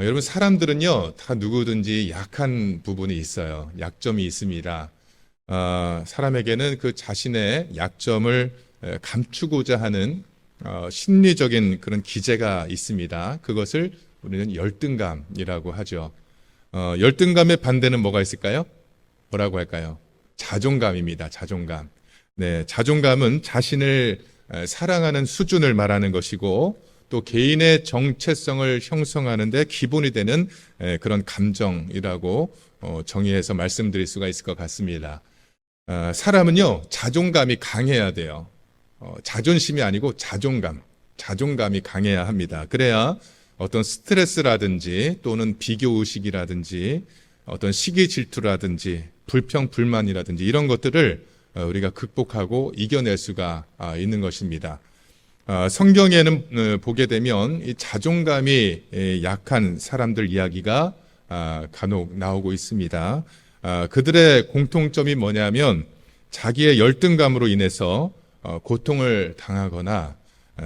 여러분, 사람들은요, 다 누구든지 약한 부분이 있어요. 약점이 있습니다. 사람에게는 그 자신의 약점을 감추고자 하는 심리적인 그런 기제가 있습니다. 그것을 우리는 열등감이라고 하죠. 열등감의 반대는 뭐가 있을까요? 뭐라고 할까요? 자존감입니다. 자존감. 네, 자존감은 자신을 사랑하는 수준을 말하는 것이고, 또 개인의 정체성을 형성하는 데 기본이 되는 그런 감정이라고 정의해서 말씀드릴 수가 있을 것 같습니다. 사람은요, 자존감이 강해야 돼요. 자존심이 아니고 자존감이 강해야 합니다. 그래야 어떤 스트레스라든지 또는 비교의식이라든지 어떤 시기 질투라든지 불평, 불만이라든지 이런 것들을 우리가 극복하고 이겨낼 수가 있는 것입니다. 성경에는 보게 되면 이 자존감이 약한 사람들 이야기가 간혹 나오고 있습니다. 그들의 공통점이 뭐냐면 자기의 열등감으로 인해서 고통을 당하거나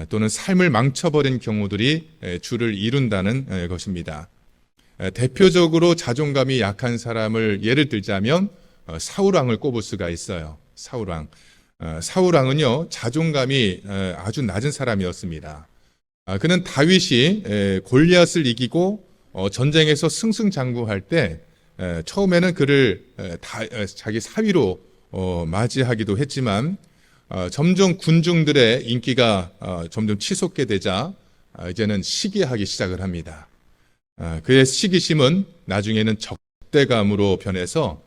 또는 삶을 망쳐버린 경우들이 주를 이룬다는 것입니다. 대표적으로 자존감이 약한 사람을 예를 들자면 사울왕을 꼽을 수가 있어요. 사울왕. 사울왕은요, 자존감이 아주 낮은 사람이었습니다. 그는 다윗이 골리앗을 이기고 전쟁에서 승승장구할 때 처음에는 그를 자기 사위로 맞이하기도 했지만 점점 군중들의 인기가 점점 치솟게 되자 이제는 시기하기 시작을 합니다. 그의 시기심은 나중에는 적대감으로 변해서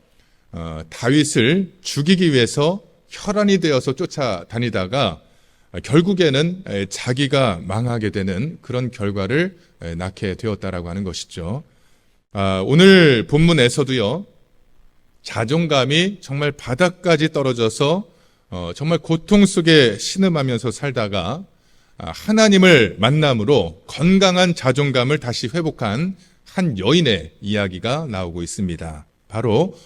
다윗을 죽이기 위해서 혈안이 되어서 쫓아다니다가 결국에는 자기가 망하게 되는 그런 결과를 낳게 되었다라고 하는 것이죠. 오늘 본문에서도요, 자존감이 정말 바닥까지 떨어져서 정말 고통 속에 신음하면서 살다가 하나님을 만남으로 건강한 자존감을 다시 회복한 한 여인의 이야기가 나오고 있습니다. 바로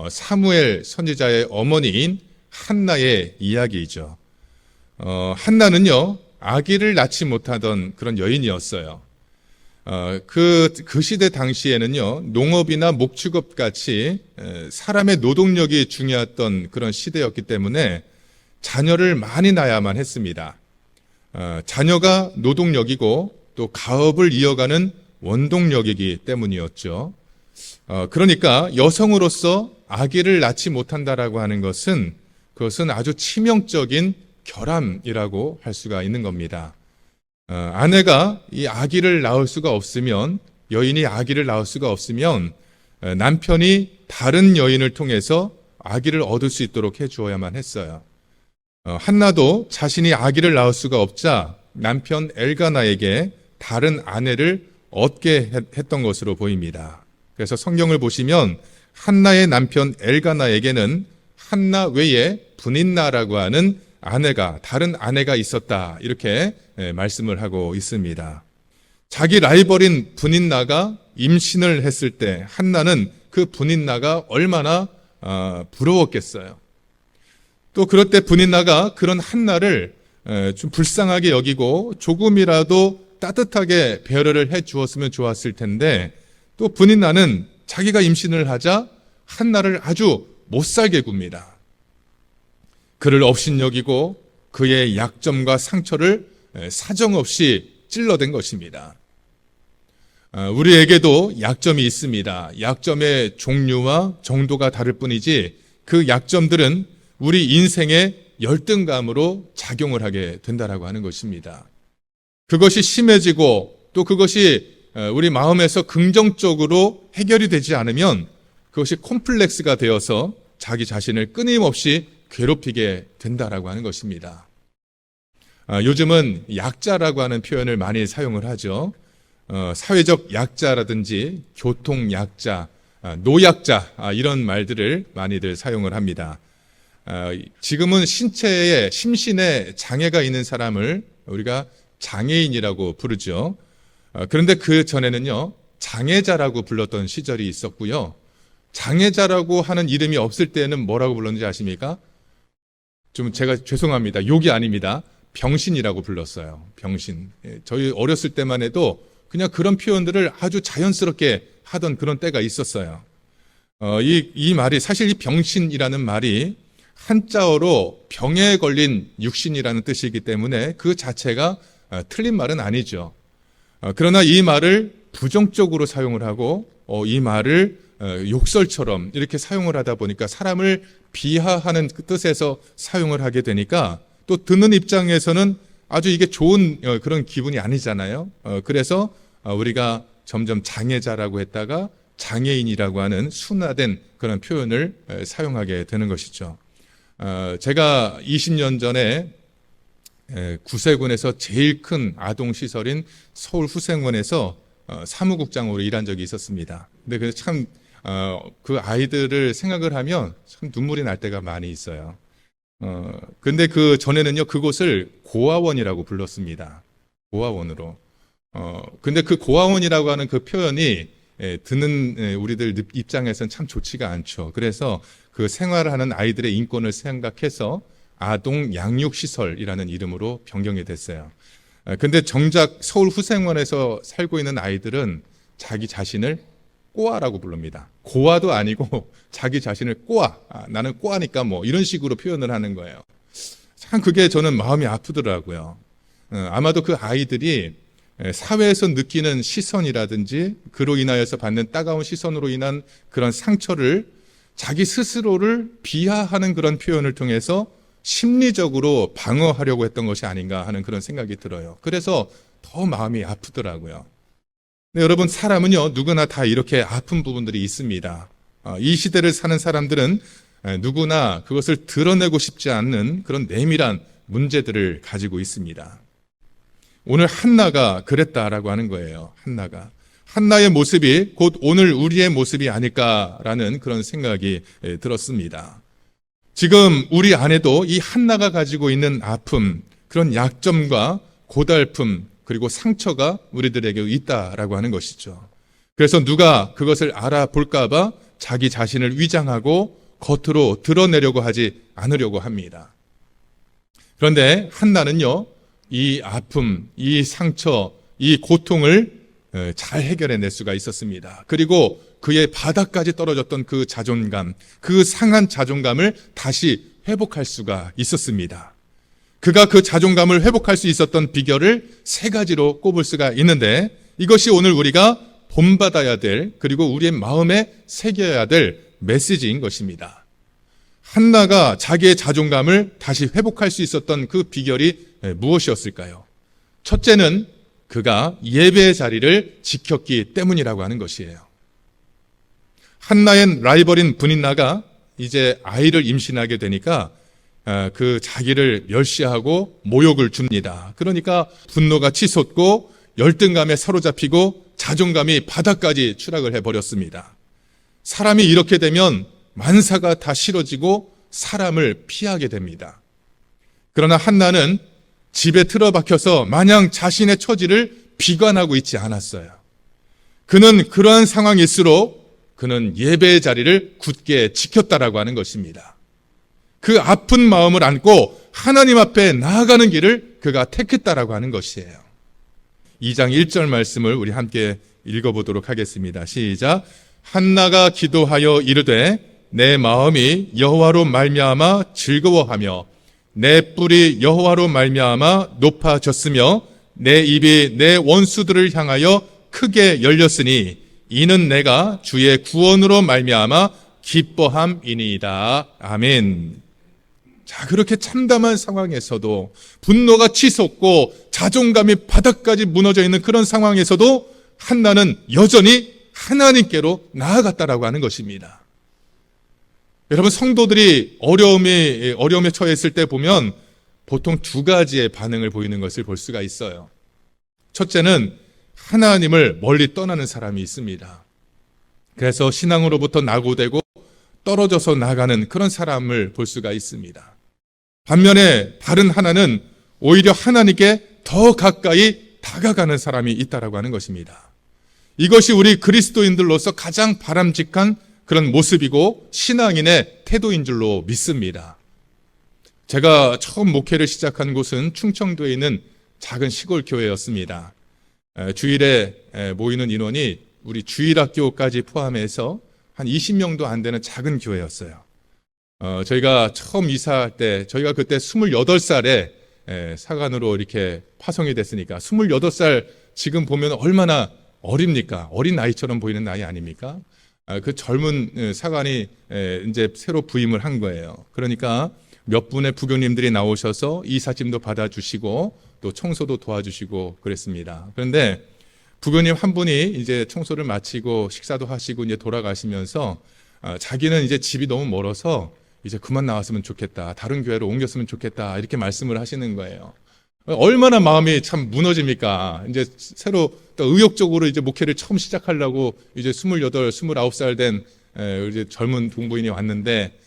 사무엘 선지자의 어머니인 한나의 이야기이죠. 한나는요, 아기를 낳지 못하던 그런 여인이었어요. 그 시대 당시에는요, 농업이나 목축업 같이 사람의 노동력이 중요했던 그런 시대였기 때문에 자녀를 많이 낳아야만 했습니다. 자녀가 노동력이고 또 가업을 이어가는 원동력이기 때문이었죠. 그러니까 여성으로서 아기를 낳지 못한다라고 하는 그것은 아주 치명적인 결함이라고 할 수가 있는 겁니다. 아내가 이 아기를 낳을 수가 없으면, 여인이 아기를 낳을 수가 없으면 남편이 다른 여인을 통해서 아기를 얻을 수 있도록 해주어야만 했어요. 한나도 자신이 아기를 낳을 수가 없자 남편 엘가나에게 다른 아내를 얻게 했던 것으로 보입니다. 그래서 성경을 보시면 한나의 남편 엘가나에게는 한나 외에 분인나라고 하는 다른 아내가 있었다, 이렇게 말씀을 하고 있습니다. 자기 라이벌인 분인나가 임신을 했을 때 한나는 그 분인나가 얼마나 부러웠겠어요. 또 그럴 때 분인나가 그런 한나를 좀 불쌍하게 여기고 조금이라도 따뜻하게 배려를 해 주었으면 좋았을 텐데, 또 분인나는 자기가 임신을 하자 한나를 아주 못살게 굽니다. 그를 업신여기고 그의 약점과 상처를 사정없이 찔러댄 것입니다. 우리에게도 약점이 있습니다. 약점의 종류와 정도가 다를 뿐이지 그 약점들은 우리 인생의 열등감으로 작용을 하게 된다라고 하는 것입니다. 그것이 심해지고 또 그것이 우리 마음에서 긍정적으로 해결이 되지 않으면 그것이 콤플렉스가 되어서 자기 자신을 끊임없이 괴롭히게 된다라고 하는 것입니다. 요즘은 약자라고 하는 표현을 많이 사용을 하죠. 사회적 약자라든지 교통 약자, 노약자, 이런 말들을 많이들 사용을 합니다. 지금은 심신에 장애가 있는 사람을 우리가 장애인이라고 부르죠. 그런데 그 전에는요, 장애자라고 불렀던 시절이 있었고요. 장애자라고 하는 이름이 없을 때는 뭐라고 불렀는지 아십니까? 제가 죄송합니다. 욕이 아닙니다. 병신이라고 불렀어요. 병신. 저희 어렸을 때만 해도 그냥 그런 표현들을 아주 자연스럽게 하던 그런 때가 있었어요. 이 말이, 사실 이 병신이라는 말이 한자어로 병에 걸린 육신이라는 뜻이기 때문에 그 자체가 틀린 말은 아니죠. 그러나 이 말을 부정적으로 사용을 하고 이 말을 욕설처럼 이렇게 사용을 하다 보니까 사람을 비하하는 그 뜻에서 사용을 하게 되니까 또 듣는 입장에서는 아주 이게 좋은 그런 기분이 아니잖아요. 그래서 우리가 점점 장애자라고 했다가 장애인이라고 하는 순화된 그런 표현을 사용하게 되는 것이죠. 제가 20년 전에 구세군에서 제일 큰 아동시설인 서울후생원에서 사무국장으로 일한 적이 있었습니다. 근데 참 그 아이들을 생각을 하면 참 눈물이 날 때가 많이 있어요. 근데 그 전에는요, 그곳을 고아원이라고 불렀습니다. 고아원으로. 근데 그 고아원이라고 하는 그 표현이 듣는 우리들 입장에서는 참 좋지가 않죠. 그래서 그 생활하는 아이들의 인권을 생각해서 아동 양육시설이라는 이름으로 변경이 됐어요. 근데 정작 서울 후생원에서 살고 있는 아이들은 자기 자신을 꼬아라고 부릅니다. 고아도 아니고 자기 자신을 꼬아. 나는 꼬아니까 뭐 이런 식으로 표현을 하는 거예요. 참 그게 저는 마음이 아프더라고요. 아마도 그 아이들이 사회에서 느끼는 시선이라든지 그로 인하여서 받는 따가운 시선으로 인한 그런 상처를 자기 스스로를 비하하는 그런 표현을 통해서 심리적으로 방어하려고 했던 것이 아닌가 하는 그런 생각이 들어요. 그래서 더 마음이 아프더라고요. 근데 여러분, 사람은요, 누구나 다 이렇게 아픈 부분들이 있습니다. 이 시대를 사는 사람들은 누구나 그것을 드러내고 싶지 않는 그런 내밀한 문제들을 가지고 있습니다. 오늘 한나가 그랬다라고 하는 거예요. 한나의 모습이 곧 오늘 우리의 모습이 아닐까라는 그런 생각이 들었습니다. 지금 우리 안에도 이 한나가 가지고 있는 아픔, 그런 약점과 고달픔, 그리고 상처가 우리들에게 있다라고 하는 것이죠. 그래서 누가 그것을 알아볼까 봐 자기 자신을 위장하고 겉으로 드러내려고 하지 않으려고 합니다. 그런데 한나는요, 이 아픔, 이 상처, 이 고통을 잘 해결해낼 수가 있었습니다. 그리고 그의 바닥까지 떨어졌던 그 자존감, 그 상한 자존감을 다시 회복할 수가 있었습니다. 그가 그 자존감을 회복할 수 있었던 비결을 세 가지로 꼽을 수가 있는데, 이것이 오늘 우리가 본받아야 될, 그리고 우리의 마음에 새겨야 될 메시지인 것입니다. 한나가 자기의 자존감을 다시 회복할 수 있었던 그 비결이 무엇이었을까요? 첫째는 그가 예배의 자리를 지켰기 때문이라고 하는 것이에요. 한나의 라이벌인 브닌나가 이제 아이를 임신하게 되니까 그 자기를 멸시하고 모욕을 줍니다. 그러니까 분노가 치솟고 열등감에 사로잡히고 자존감이 바닥까지 추락을 해버렸습니다. 사람이 이렇게 되면 만사가 다 싫어지고 사람을 피하게 됩니다. 그러나 한나는 집에 틀어박혀서 마냥 자신의 처지를 비관하고 있지 않았어요. 그는 그러한 상황일수록 그는 예배의 자리를 굳게 지켰다라고 하는 것입니다. 그 아픈 마음을 안고 하나님 앞에 나아가는 길을 그가 택했다라고 하는 것이에요. 2장 1절 말씀을 우리 함께 읽어보도록 하겠습니다. 시작. 한나가 기도하여 이르되 내 마음이 여호와로 말미암아 즐거워하며 내 뿔이 여호와로 말미암아 높아졌으며 내 입이 내 원수들을 향하여 크게 열렸으니 이는 내가 주의 구원으로 말미암아 기뻐함이니이다. 아멘. 자, 그렇게 참담한 상황에서도 분노가 치솟고 자존감이 바닥까지 무너져 있는 그런 상황에서도 한나는 여전히 하나님께로 나아갔다라고 하는 것입니다. 여러분, 성도들이 어려움에 처했을 때 보면 보통 두 가지의 반응을 보이는 것을 볼 수가 있어요. 첫째는 하나님을 멀리 떠나는 사람이 있습니다. 그래서 신앙으로부터 낙오되고 떨어져서 나가는 그런 사람을 볼 수가 있습니다. 반면에 다른 하나는 오히려 하나님께 더 가까이 다가가는 사람이 있다라고 하는 것입니다. 이것이 우리 그리스도인들로서 가장 바람직한 그런 모습이고 신앙인의 태도인 줄로 믿습니다. 제가 처음 목회를 시작한 곳은 충청도에 있는 작은 시골 교회였습니다. 주일에 모이는 인원이 우리 주일학교까지 포함해서 한 20명도 안 되는 작은 교회였어요. 저희가 처음 이사할 때, 저희가 그때 28살에 사관으로 이렇게 파송이 됐으니까, 28살 지금 보면 얼마나 어립니까? 어린 나이처럼 보이는 나이 아닙니까? 그 젊은 사관이 이제 새로 부임을 한 거예요. 그러니까 몇 분의 부교님들이 나오셔서 이삿짐도 받아주시고 또 청소도 도와주시고 그랬습니다. 그런데 부교님 한 분이 이제 청소를 마치고 식사도 하시고 이제 돌아가시면서 자기는 이제 집이 너무 멀어서 이제 그만 나왔으면 좋겠다. 다른 교회로 옮겼으면 좋겠다. 이렇게 말씀을 하시는 거예요. 얼마나 마음이 참 무너집니까? 이제 새로 또 의욕적으로 이제 목회를 처음 시작하려고 이제 28, 29살 된 이제 젊은 동부인이 왔는데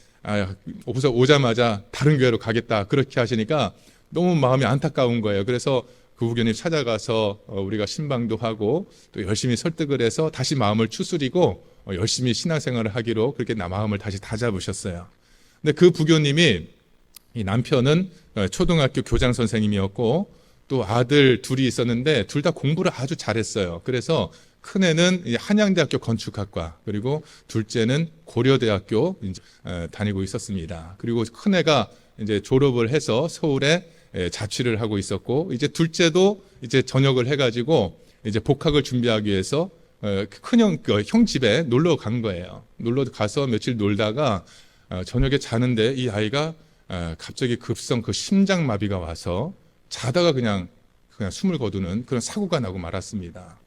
우선 오자마자 다른 교회로 가겠다. 그렇게 하시니까 너무 마음이 안타까운 거예요. 그래서 그 부교님 찾아가서 우리가 신방도 하고 또 열심히 설득을 해서 다시 마음을 추스리고 열심히 신앙생활을 하기로 그렇게 마음을 다시 다잡으셨어요. 근데 그 부교님이 이 남편은 초등학교 교장 선생님이었고 또 아들 둘이 있었는데 둘 다 공부를 아주 잘했어요. 그래서 큰애는 한양대학교 건축학과, 그리고 둘째는 고려대학교 다니고 있었습니다. 그리고 큰애가 이제 졸업을 해서 서울에 자취를 하고 있었고, 이제 둘째도 이제 전역을 해가지고 이제 복학을 준비하기 위해서 형 집에 놀러 간 거예요. 놀러 가서 며칠 놀다가 저녁에 자는데 이 아이가 갑자기 급성 그 심장마비가 와서 자다가 그냥 숨을 거두는 그런 사고가 나고 말았습니다.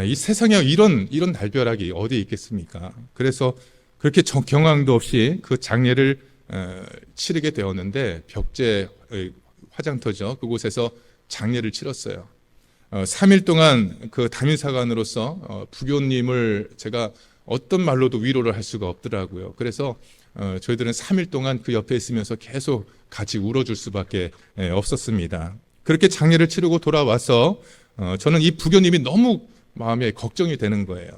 이 세상에 이런 날벼락이 어디 있겠습니까? 그래서 그렇게 경황도 없이 그 장례를 치르게 되었는데 벽제 화장터죠. 그곳에서 장례를 치렀어요. 3일 동안 그 담임사관으로서 부교님을 제가 어떤 말로도 위로를 할 수가 없더라고요. 그래서 저희들은 3일 동안 그 옆에 있으면서 계속 같이 울어줄 수밖에 없었습니다. 그렇게 장례를 치르고 돌아와서 저는 이 부교님이 너무 마음에 걱정이 되는 거예요.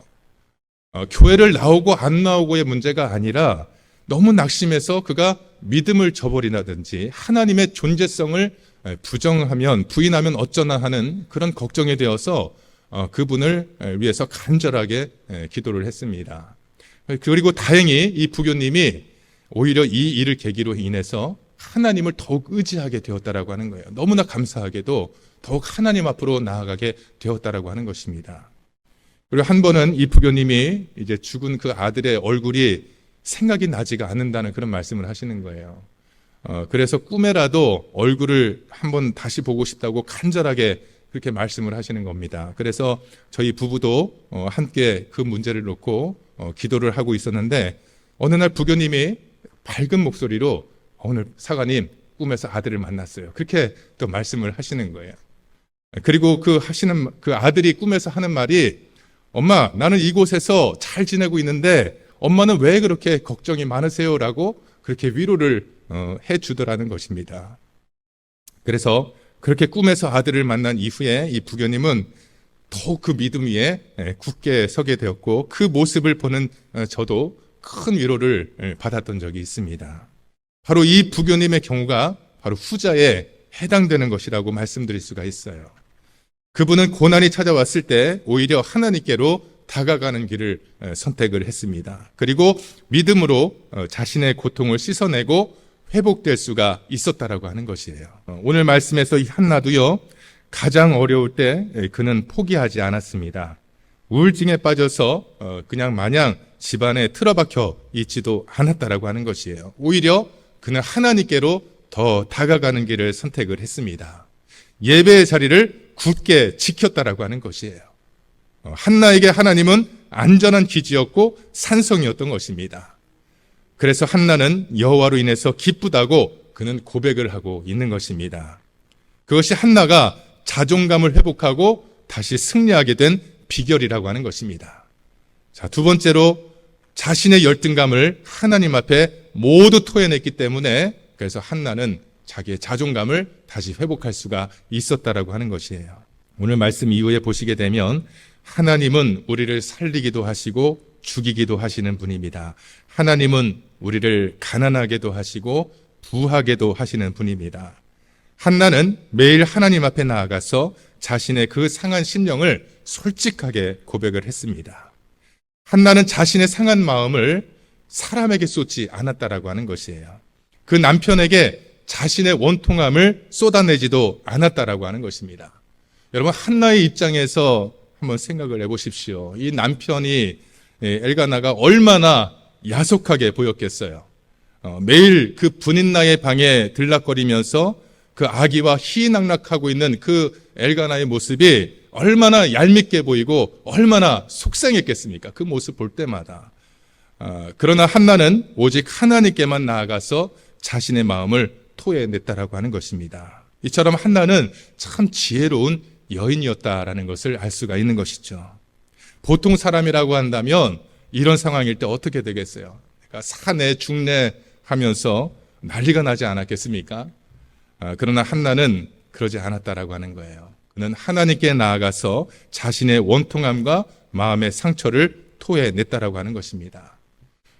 교회를 나오고 안 나오고의 문제가 아니라 너무 낙심해서 그가 믿음을 저버리나든지 하나님의 존재성을 부인하면 어쩌나 하는 그런 걱정이 되어서 그분을 위해서 간절하게 기도를 했습니다. 그리고 다행히 이 부교님이 오히려 이 일을 계기로 인해서 하나님을 더욱 의지하게 되었다라고 하는 거예요. 너무나 감사하게도 더욱 하나님 앞으로 나아가게 되었다라고 하는 것입니다. 그리고 한 번은 이 부교님이 이제 죽은 그 아들의 얼굴이 생각이 나지가 않는다는 그런 말씀을 하시는 거예요. 그래서 꿈에라도 얼굴을 한번 다시 보고 싶다고 간절하게 그렇게 말씀을 하시는 겁니다. 그래서 저희 부부도 함께 그 문제를 놓고 기도를 하고 있었는데 어느 날 부교님이 밝은 목소리로 오늘 사관님 꿈에서 아들을 만났어요. 그렇게 또 말씀을 하시는 거예요. 그리고 그 아들이 꿈에서 하는 말이 엄마, 나는 이곳에서 잘 지내고 있는데 엄마는 왜 그렇게 걱정이 많으세요? 라고 그렇게 위로를 해 주더라는 것입니다. 그래서 그렇게 꿈에서 아들을 만난 이후에 이 부교님은 더욱 그 믿음 위에 굳게 서게 되었고 그 모습을 보는 저도 큰 위로를 받았던 적이 있습니다. 바로 이 부교님의 경우가 바로 후자에 해당되는 것이라고 말씀드릴 수가 있어요. 그분은 고난이 찾아왔을 때 오히려 하나님께로 다가가는 길을 선택을 했습니다. 그리고 믿음으로 자신의 고통을 씻어내고 회복될 수가 있었다라고 하는 것이에요. 오늘 말씀에서 이 한나도요, 가장 어려울 때 그는 포기하지 않았습니다. 우울증에 빠져서 그냥 마냥 집안에 틀어박혀 있지도 않았다라고 하는 것이에요. 오히려 그는 하나님께로 더 다가가는 길을 선택을 했습니다. 예배의 자리를 굳게 지켰다라고 하는 것이에요. 한나에게 하나님은 안전한 기지였고 산성이었던 것입니다. 그래서 한나는 여호와로 인해서 기쁘다고 그는 고백을 하고 있는 것입니다. 그것이 한나가 자존감을 회복하고 다시 승리하게 된 비결이라고 하는 것입니다. 자, 두 번째로 자신의 열등감을 하나님 앞에 모두 토해냈기 때문에 그래서 한나는 자기의 자존감을 다시 회복할 수가 있었다라고 하는 것이에요. 오늘 말씀 이후에 보시게 되면 하나님은 우리를 살리기도 하시고 죽이기도 하시는 분입니다. 하나님은 우리를 가난하게도 하시고 부하게도 하시는 분입니다. 한나는 매일 하나님 앞에 나아가서 자신의 그 상한 심령을 솔직하게 고백을 했습니다. 한나는 자신의 상한 마음을 사람에게 쏟지 않았다라고 하는 것이에요. 그 남편에게 자신의 원통함을 쏟아내지도 않았다라고 하는 것입니다. 여러분, 한나의 입장에서 한번 생각을 해보십시오. 이 남편이 엘가나가 얼마나 야속하게 보였겠어요. 매일 그 분인나의 방에 들락거리면서 그 아기와 희희낙락하고 있는 그 엘가나의 모습이 얼마나 얄밉게 보이고 얼마나 속상했겠습니까? 그 모습 볼 때마다. 그러나 한나는 오직 하나님께만 나아가서 자신의 마음을 토해냈다라고 하는 것입니다. 이처럼 한나는 참 지혜로운 여인이었다라는 것을 알 수가 있는 것이죠. 보통 사람이라고 한다면 이런 상황일 때 어떻게 되겠어요? 그러니까 사내 중내 하면서 난리가 나지 않았겠습니까? 그러나 한나는 그러지 않았다라고 하는 거예요. 그는 하나님께 나아가서 자신의 원통함과 마음의 상처를 토해냈다라고 하는 것입니다.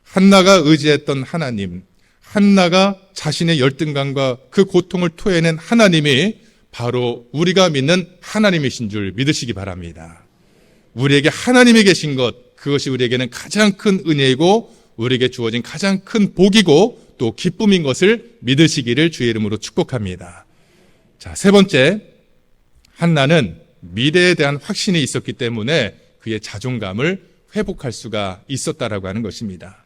한나가 의지했던 하나님, 한나가 자신의 열등감과 그 고통을 토해낸 하나님이 바로 우리가 믿는 하나님이신 줄 믿으시기 바랍니다. 우리에게 하나님이 계신 것, 그것이 우리에게는 가장 큰 은혜이고 우리에게 주어진 가장 큰 복이고 또 기쁨인 것을 믿으시기를 주의 이름으로 축복합니다. 자, 세 번째, 한나는 미래에 대한 확신이 있었기 때문에 그의 자존감을 회복할 수가 있었다라고 하는 것입니다.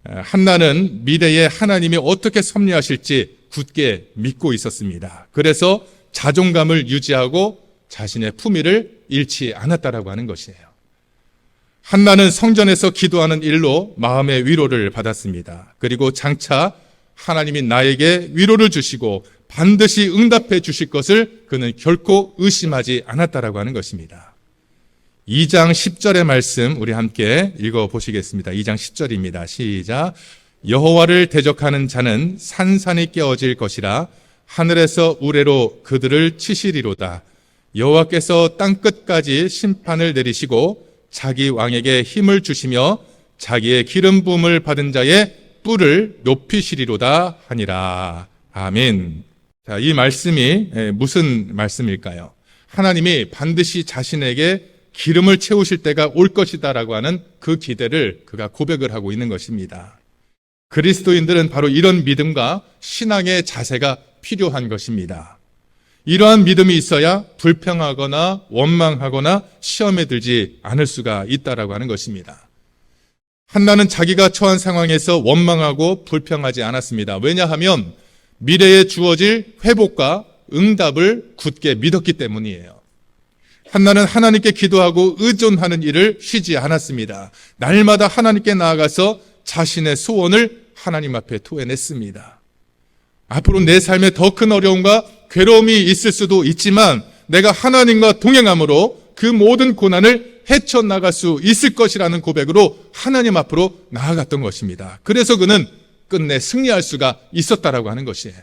한나는 미래에 하나님이 어떻게 섭리하실지 굳게 믿고 있었습니다. 그래서 자존감을 유지하고 자신의 품위를 잃지 않았다라고 하는 것이에요. 한나는 성전에서 기도하는 일로 마음의 위로를 받았습니다. 그리고 장차 하나님이 나에게 위로를 주시고 반드시 응답해 주실 것을 그는 결코 의심하지 않았다라고 하는 것입니다. 2장 10절의 말씀 우리 함께 읽어보시겠습니다. 2장 10절입니다. 시작. 여호와를 대적하는 자는 산산이 깨어질 것이라 하늘에서 우레로 그들을 치시리로다. 여호와께서 땅끝까지 심판을 내리시고 자기 왕에게 힘을 주시며 자기의 기름 부음을 받은 자의 뿔을 높이시리로다 하니라. 아멘. 자, 이 말씀이 무슨 말씀일까요? 하나님이 반드시 자신에게 기름을 채우실 때가 올 것이다라고 하는 그 기대를 그가 고백을 하고 있는 것입니다. 그리스도인들은 바로 이런 믿음과 신앙의 자세가 필요한 것입니다. 이러한 믿음이 있어야 불평하거나 원망하거나 시험에 들지 않을 수가 있다라고 하는 것입니다. 한나는 자기가 처한 상황에서 원망하고 불평하지 않았습니다. 왜냐하면 미래에 주어질 회복과 응답을 굳게 믿었기 때문이에요. 한나는 하나님께 기도하고 의존하는 일을 쉬지 않았습니다. 날마다 하나님께 나아가서 자신의 소원을 하나님 앞에 토해냈습니다. 앞으로 내 삶에 더 큰 어려움과 괴로움이 있을 수도 있지만 내가 하나님과 동행함으로 그 모든 고난을 헤쳐나갈 수 있을 것이라는 고백으로 하나님 앞으로 나아갔던 것입니다. 그래서 그는 끝내 승리할 수가 있었다라고 하는 것이에요.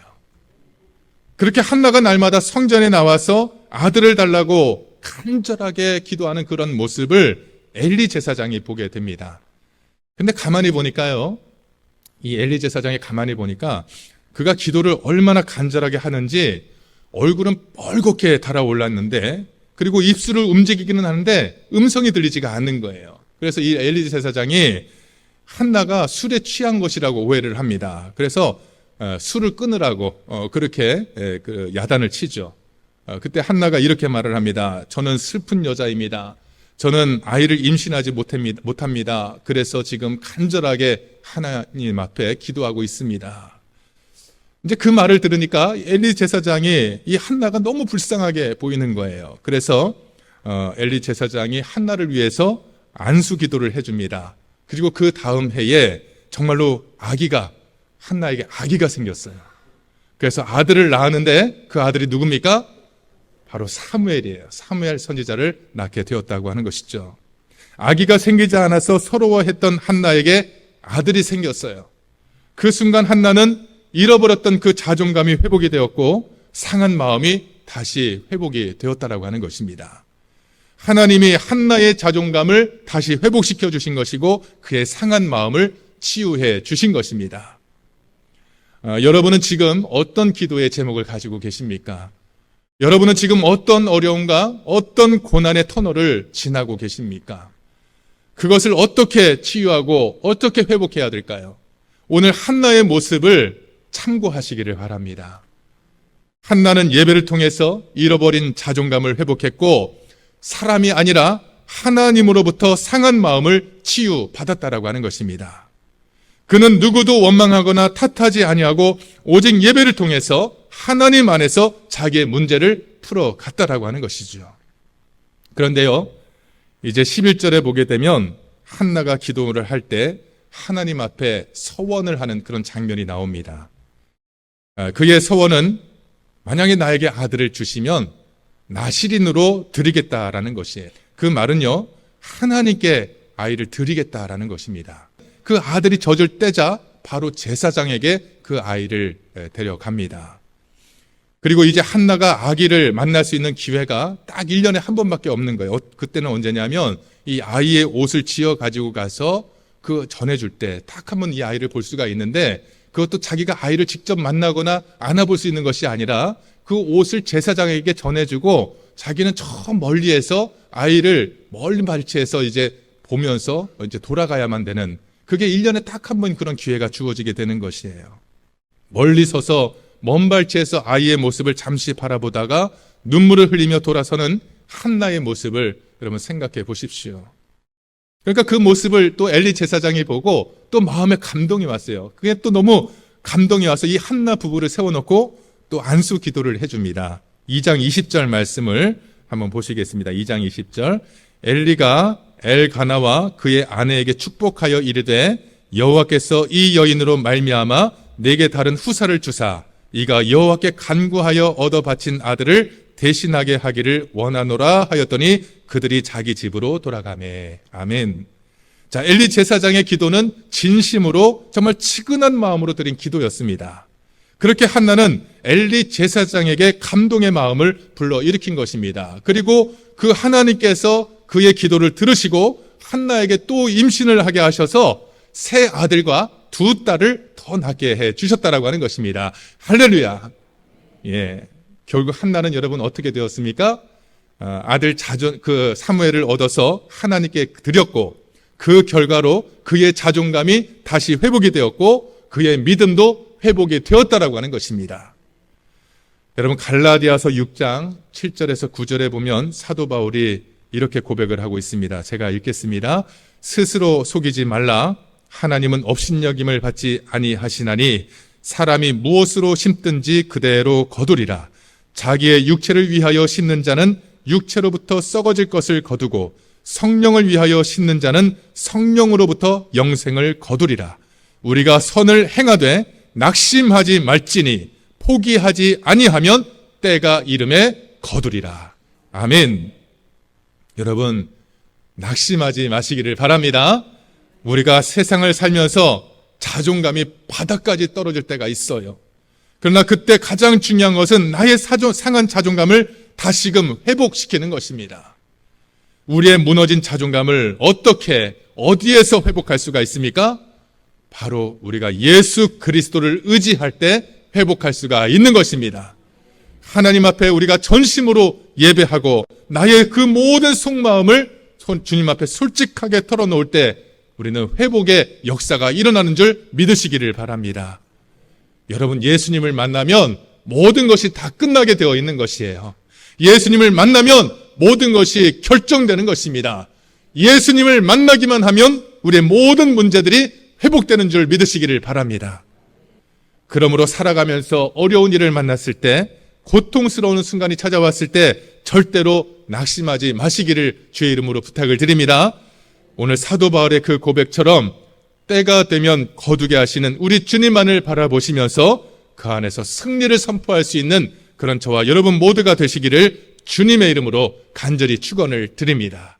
그렇게 한나가 날마다 성전에 나와서 아들을 달라고 간절하게 기도하는 그런 모습을 엘리 제사장이 보게 됩니다. 근데 가만히 보니까요, 이 엘리 제사장이 가만히 보니까 그가 기도를 얼마나 간절하게 하는지 얼굴은 뻘겋게 달아올랐는데, 그리고 입술을 움직이기는 하는데 음성이 들리지가 않는 거예요. 그래서 이 엘리 제사장이 한나가 술에 취한 것이라고 오해를 합니다. 그래서 술을 끊으라고 그렇게 야단을 치죠. 그때 한나가 이렇게 말을 합니다. 저는 슬픈 여자입니다. 저는 아이를 임신하지 못합니다. 그래서 지금 간절하게 하나님 앞에 기도하고 있습니다. 이제 그 말을 들으니까 엘리 제사장이 이 한나가 너무 불쌍하게 보이는 거예요. 그래서 엘리 제사장이 한나를 위해서 안수 기도를 해줍니다. 그리고 그 다음 해에 정말로 한나에게 아기가 생겼어요. 그래서 아들을 낳았는데 그 아들이 누굽니까? 바로 사무엘이에요. 사무엘 선지자를 낳게 되었다고 하는 것이죠. 아기가 생기지 않아서 서러워했던 한나에게 아들이 생겼어요. 그 순간 한나는 잃어버렸던 그 자존감이 회복이 되었고 상한 마음이 다시 회복이 되었다라고 하는 것입니다. 하나님이 한나의 자존감을 다시 회복시켜 주신 것이고 그의 상한 마음을 치유해 주신 것입니다. 여러분은 지금 어떤 기도의 제목을 가지고 계십니까? 여러분은 지금 어떤 어려움과 어떤 고난의 터널을 지나고 계십니까? 그것을 어떻게 치유하고 어떻게 회복해야 될까요? 오늘 한나의 모습을 참고하시기를 바랍니다. 한나는 예배를 통해서 잃어버린 자존감을 회복했고 사람이 아니라 하나님으로부터 상한 마음을 치유받았다라고 하는 것입니다. 그는 누구도 원망하거나 탓하지 아니하고 오직 예배를 통해서 하나님 안에서 자기의 문제를 풀어갔다라고 하는 것이죠. 그런데요, 이제 11절에 보게 되면 한나가 기도를 할 때 하나님 앞에 서원을 하는 그런 장면이 나옵니다. 그의 서원은 만약에 나에게 아들을 주시면 나실인으로 드리겠다라는 것이에요. 그 말은요, 하나님께 아이를 드리겠다라는 것입니다. 그 아들이 젖을 떼자 바로 제사장에게 그 아이를 데려갑니다. 그리고 이제 한나가 아기를 만날 수 있는 기회가 딱 1년에 한 번밖에 없는 거예요. 그때는 언제냐면 이 아이의 옷을 지어 가지고 가서 그 전해줄 때 딱 한 번 이 아이를 볼 수가 있는데 그것도 자기가 아이를 직접 만나거나 안아볼 수 있는 것이 아니라 그 옷을 제사장에게 전해주고 자기는 저 멀리에서 아이를 멀리 발치해서 이제 보면서 이제 돌아가야만 되는, 그게 1년에 딱 한 번 그런 기회가 주어지게 되는 것이에요. 멀리 서서 먼 발치에서 아이의 모습을 잠시 바라보다가 눈물을 흘리며 돌아서는 한나의 모습을 여러분 생각해 보십시오. 그러니까 그 모습을 또 엘리 제사장이 보고 또 마음에 감동이 왔어요. 그게 또 너무 감동이 와서 이 한나 부부를 세워놓고 또 안수 기도를 해줍니다. 2장 20절 말씀을 한번 보시겠습니다. 2장 20절. 엘리가 엘가나와 그의 아내에게 축복하여 이르되 여호와께서 이 여인으로 말미암아 내게 다른 후사를 주사 이가 여호와께 간구하여 얻어 바친 아들을 대신하게 하기를 원하노라 하였더니 그들이 자기 집으로 돌아가매. 아멘. 자, 엘리 제사장의 기도는 진심으로 정말 치근한 마음으로 드린 기도였습니다. 그렇게 한나는 엘리 제사장에게 감동의 마음을 불러일으킨 것입니다. 그리고 그 하나님께서 그의 기도를 들으시고 한나에게 또 임신을 하게 하셔서 세 아들과 두 딸을 더 낳게 해 주셨다라고 하는 것입니다. 할렐루야. 예. 결국 한나는 여러분 어떻게 되었습니까? 아들 그 사무엘을 얻어서 하나님께 드렸고 그 결과로 그의 자존감이 다시 회복이 되었고 그의 믿음도 회복이 되었다라고 하는 것입니다. 여러분 갈라디아서 6장 7절에서 9절에 보면 사도 바울이 이렇게 고백을 하고 있습니다. 제가 읽겠습니다. 스스로 속이지 말라. 하나님은 업신여김을 받지 아니하시나니 사람이 무엇으로 심든지 그대로 거두리라. 자기의 육체를 위하여 심는 자는 육체로부터 썩어질 것을 거두고 성령을 위하여 심는 자는 성령으로부터 영생을 거두리라. 우리가 선을 행하되 낙심하지 말지니 포기하지 아니하면 때가 이름에 거두리라. 아멘. 여러분 낙심하지 마시기를 바랍니다. 우리가 세상을 살면서 자존감이 바닥까지 떨어질 때가 있어요. 그러나 그때 가장 중요한 것은 나의 상한 자존감을 다시금 회복시키는 것입니다. 우리의 무너진 자존감을 어떻게 어디에서 회복할 수가 있습니까? 바로 우리가 예수 그리스도를 의지할 때 회복할 수가 있는 것입니다. 하나님 앞에 우리가 전심으로 예배하고 나의 그 모든 속마음을 주님 앞에 솔직하게 털어놓을 때 우리는 회복의 역사가 일어나는 줄 믿으시기를 바랍니다. 여러분 예수님을 만나면 모든 것이 다 끝나게 되어 있는 것이에요. 예수님을 만나면 모든 것이 결정되는 것입니다. 예수님을 만나기만 하면 우리의 모든 문제들이 회복되는 줄 믿으시기를 바랍니다. 그러므로 살아가면서 어려운 일을 만났을 때, 고통스러운 순간이 찾아왔을 때 절대로 낙심하지 마시기를 주의 이름으로 부탁을 드립니다. 오늘 사도 바울의 그 고백처럼 때가 되면 거두게 하시는 우리 주님만을 바라보시면서 그 안에서 승리를 선포할 수 있는 그런 저와 여러분 모두가 되시기를 주님의 이름으로 간절히 축원을 드립니다.